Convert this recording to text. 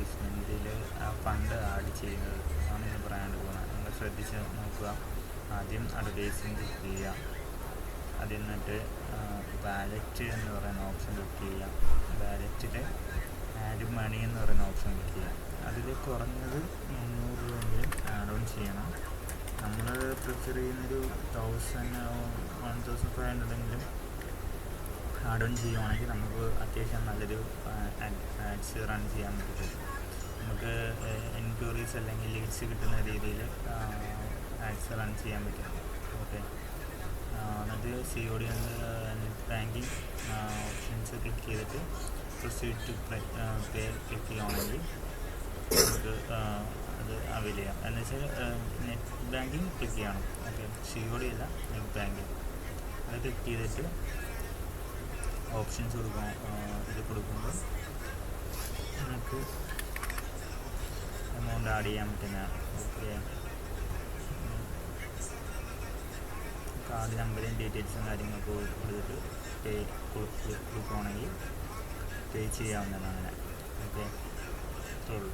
അഡ്വർടൈസ്മെൻറ്റിൽ fund add ചെയ്യുന്നത് ആണ് ഇന്ന് പറയാണ്ട് പോകുന്നത്. നിങ്ങൾ ശ്രദ്ധിച്ച് നോക്കുക. ആദ്യം അഡ്വർടൈസിങ് ക്ലിക്ക് ചെയ്യുക. അതിൽ നിന്നിട്ട് വാലറ്റ് എന്ന് പറയുന്ന ഓപ്ഷൻ ക്ലിക്ക് ചെയ്യുക. വാലറ്റിൽ ആഡ് മണി എന്ന് പറയുന്ന ഓപ്ഷൻ ക്ലിക്ക് ചെയ്യുക. അതിൽ കുറഞ്ഞത് 300 രൂപയെങ്കിലും ആഡ് ഓൺ ചെയ്യണം. നമ്മൾ പ്രിഫർ ചെയ്യുന്നൊരു 1500 ആഡ് ഓൺ ചെയ്യുവാണെങ്കിൽ നമുക്ക് അത്യാവശ്യം നല്ലൊരു ആഡ്സ് റൺ ചെയ്യാൻ പറ്റും. നമുക്ക് എൻക്വയറീസ് അല്ലെങ്കിൽ ലീഡ്സ് കിട്ടുന്ന രീതിയിൽ ആഡ്സ് റൺ ചെയ്യാൻ പറ്റും. ഓക്കെ, എന്നിട്ട് COD net banking options click ചെയ്തിട്ട് പ്രൊസീഡ് ടു പേ ക്ലിക്ക് ചെയ്യുകയാണെങ്കിൽ നമുക്ക് അത് അവൈൽ ചെയ്യാം. എന്ന് വെച്ചാൽ നെറ്റ് ബാങ്കിങ് ക്ലിക്ക് ചെയ്യണം. ഓക്കെ, COD അല്ല, നെറ്റ് ബാങ്കിങ്. അത് ക്ലിക്ക് ചെയ്തിട്ട് ഓപ്ഷൻസ് കൊടുക്കുമ്പോൾ നമുക്ക് എമൗണ്ട് ആഡ് ചെയ്യാൻ പറ്റുന്നതാണ്. ഓക്കെ, കാർഡ് നമ്പറും ഡീറ്റെയിൽസും കാര്യങ്ങളൊക്കെ കൊടുത്തിട്ട് പേ കൊടുക്കുകയാണെങ്കിൽ പേ ചെയ്യാവുന്നതാണ്. അങ്ങനെ ഓക്കെ, ഇത്രയുള്ളൂ.